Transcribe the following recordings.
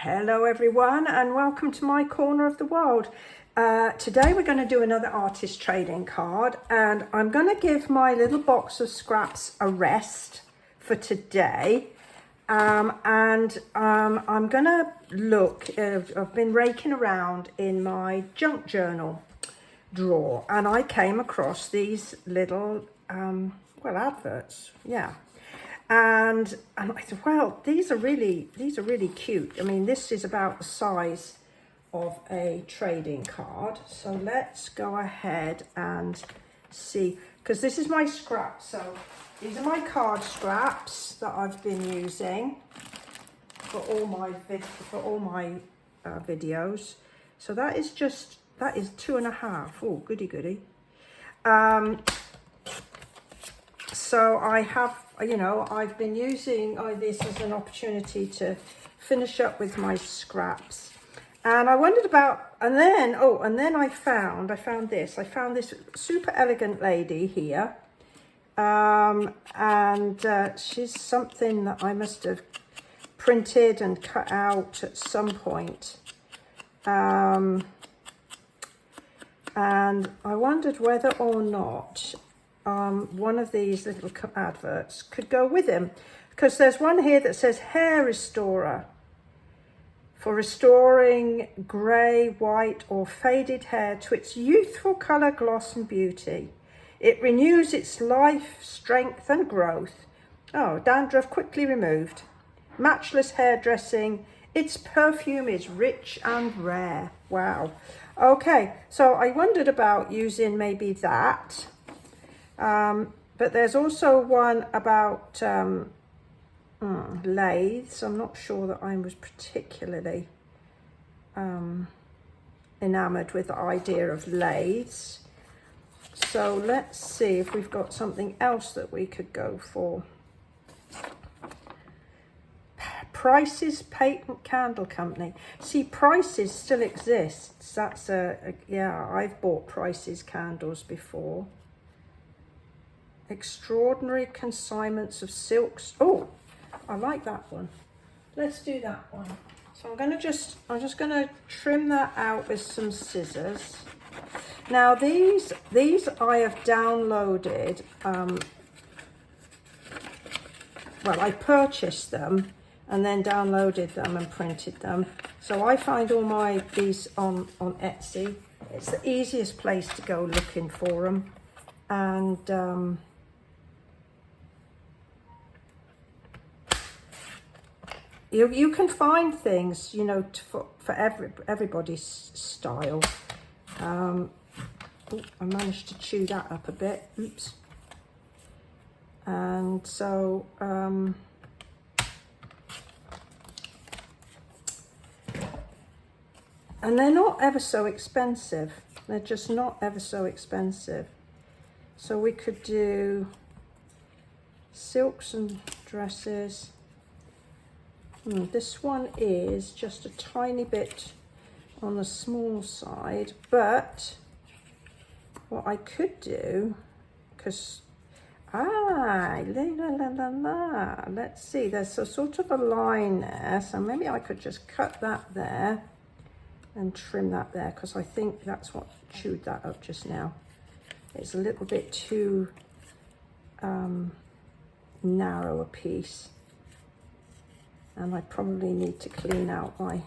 Hello everyone and welcome to my corner of the world. Today we're going to do another artist trading card, and I'm going to give my little box of scraps a rest for today. I'm going to look, I've been raking around in my junk journal drawer and I came across these little, adverts, yeah. And I thought, well, these are really cute. I mean, this is about the size of a trading card. So let's go ahead and see, because this is my scraps. So these are my card scraps that I've been using for all my videos. So that is 2.5. Oh, goody. So I have, I've been using this as an opportunity to finish up with my scraps. And I wondered about, and then I found this super elegant lady here. She's something that I must have printed and cut out at some point. And I wondered whether or not one of these little adverts could go with him, because there's one here that says hair restorer for restoring grey, white or faded hair to its youthful colour, gloss and beauty. It renews its life, strength and growth. Oh, dandruff quickly removed. Matchless hairdressing. Its perfume is rich and rare. Wow. Okay, so I wondered about using maybe that. But there's also one about lathes. I'm not sure that I was particularly enamoured with the idea of lathes. So let's see if we've got something else that we could go for. Price's Patent Candle Company. See, Price's still exists. That's yeah, I've bought Price's candles before. Extraordinary consignments of silks. Oh, I like that one. Let's do that one. So I'm just gonna trim that out with some scissors. Now these I have downloaded. Well, I purchased them and then downloaded them and printed them. So I find all these on Etsy. It's the easiest place to go looking for them, and you can find things, for everybody's style. I managed to chew that up a bit. Oops. And so, and they're not ever so expensive. They're just not ever so expensive. So we could do silks and dresses. This one is just a tiny bit on the small side, but what I could do, because let's see, there's a sort of a line there, so maybe I could just cut that there and trim that there, because I think that's what chewed that up just now. It's a little bit too narrow a piece. And I probably need to clean out my...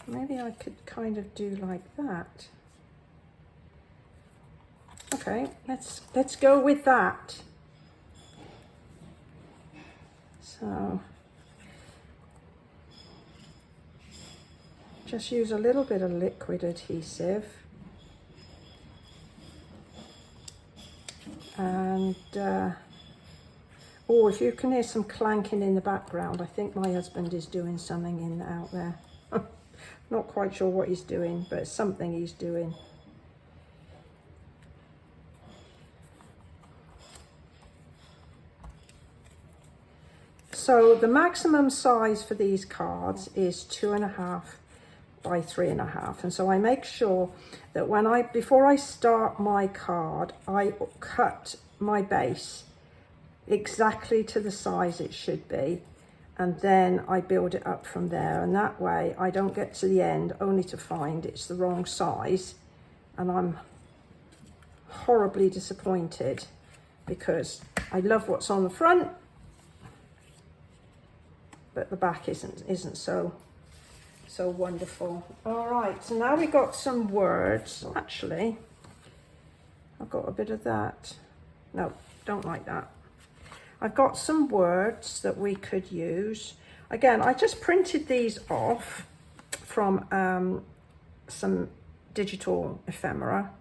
Maybe I could kind of do like that. Okay, let's go with that. So just use a little bit of liquid adhesive. And, oh, if you can hear some clanking in the background, I think my husband is doing something out there. Not quite sure what he's doing, but it's something he's doing. So the maximum size for these cards is 2.5 by 3.5, and so I make sure that before I start my card, I cut my base exactly to the size it should be, and then I build it up from there, and that way I don't get to the end only to find it's the wrong size and I'm horribly disappointed, because I love what's on the front, but the back isn't so wonderful. All right, so now we got some words. Actually, I've got a bit of that. No, don't like that. I've got some words that we could use. Again, I just printed these off from some digital ephemera.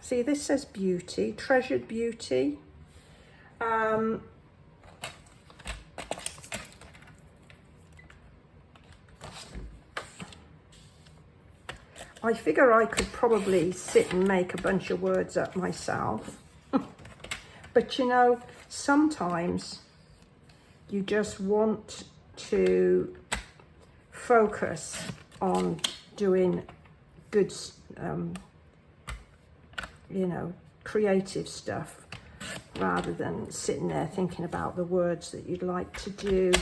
See, this says beauty, treasured beauty. I figure I could probably sit and make a bunch of words up myself. But you know, sometimes you just want to focus on doing good, you know, creative stuff, rather than sitting there thinking about the words that you'd like to do.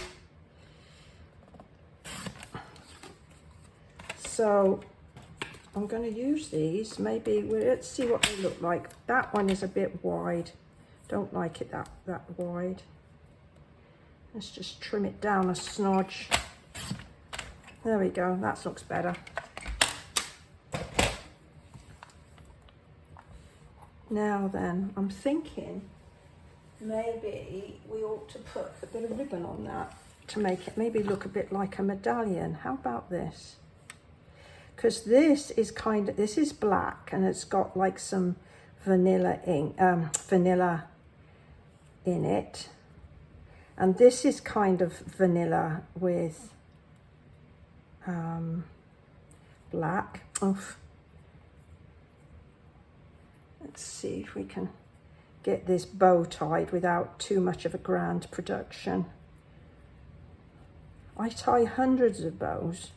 So I'm going to use these. Maybe let's see what they look like. That one is a bit wide. Don't like it that wide. Let's just trim it down a smidge. There we go. That looks better. Now then, I'm thinking maybe we ought to put a bit of ribbon on that to make it maybe look a bit like a medallion. How about this? Because this is this is black, and it's got like some vanilla ink, vanilla in it, and this is kind of vanilla with black. Oof. Let's see if we can get this bow tied without too much of a grand production. I tie hundreds of bows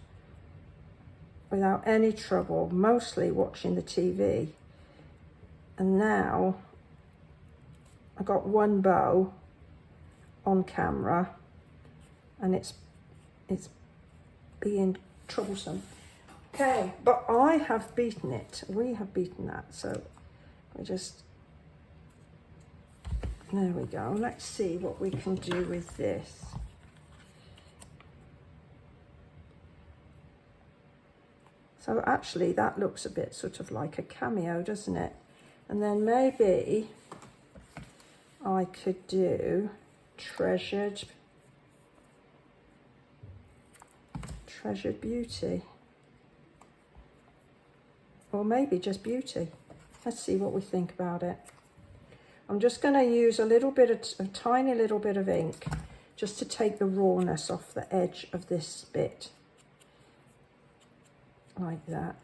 without any trouble, mostly watching the TV. And now I got one bow on camera, and it's being troublesome. Okay, but I have beaten it. We have beaten that, so we just, there we go. Let's see what we can do with this. So actually that looks a bit sort of like a cameo, doesn't it? And then maybe I could do treasured beauty. Or maybe just beauty. Let's see what we think about it. I'm just going to use a little bit of, a tiny little bit of ink, just to take the rawness off the edge of this bit. Like that.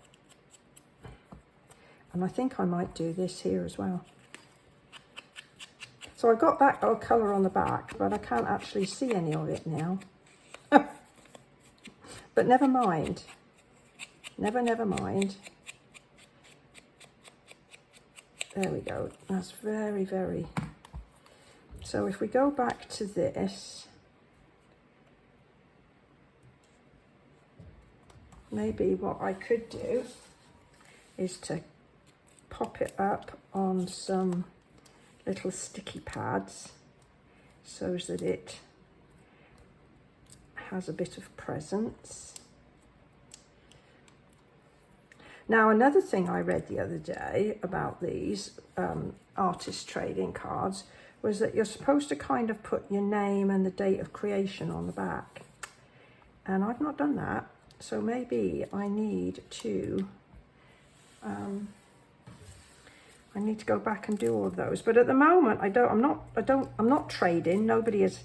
And I think I might do this here as well. So I've got that colour on the back, but I can't actually see any of it now. But never mind. Never mind. There we go. That's very, very... So if we go back to this, maybe what I could do is to pop it up on some little sticky pads so that it has a bit of presence. Now, another thing I read the other day about these artist trading cards was that you're supposed to kind of put your name and the date of creation on the back. And I've not done that. So maybe I need to go back and do all of those. But at the moment, I'm not trading. Nobody has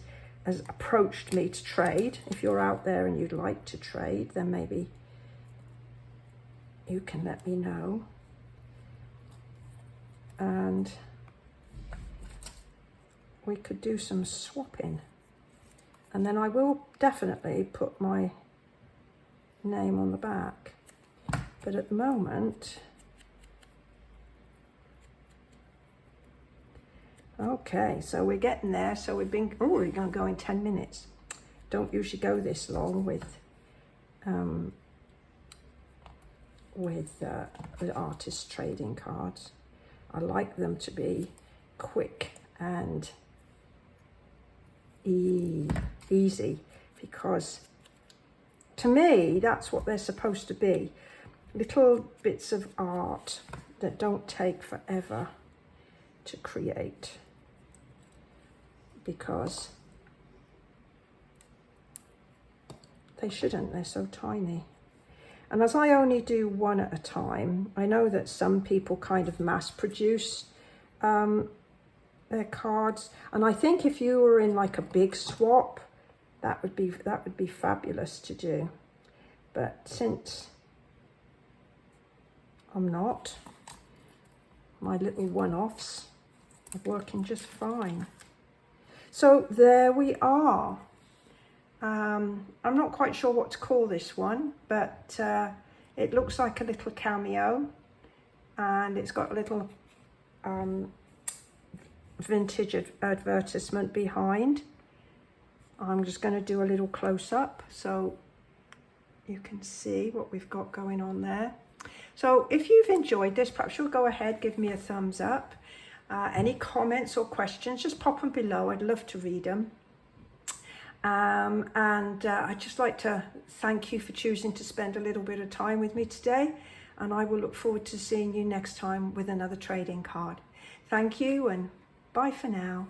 approached me to trade. If you're out there and you'd like to trade, then maybe you can let me know. And we could do some swapping. And then I will definitely put my name on the back. But at the moment, Okay, so we're getting there. So we're going to go in 10 minutes. Don't usually go this long with the artist trading cards. I like them to be quick and easy, because to me that's what they're supposed to be. Little bits of art that don't take forever to create, because they shouldn't, they're so tiny. And as I only do one at a time, I know that some people kind of mass produce their cards, and I think if you were in like a big swap, that would be fabulous to do. But since I'm not, my little one-offs are working just fine. So there we are. I'm not quite sure what to call this one, but it looks like a little cameo, and it's got a little vintage advertisement behind. I'm just going to do a little close-up so you can see what we've got going on there. So if you've enjoyed this, perhaps you'll go ahead, give me a thumbs up. Any comments or questions, just pop them below. I'd love to read them. I'd just like to thank you for choosing to spend a little bit of time with me today, and I will look forward to seeing you next time with another trading card. Thank you, and bye for now.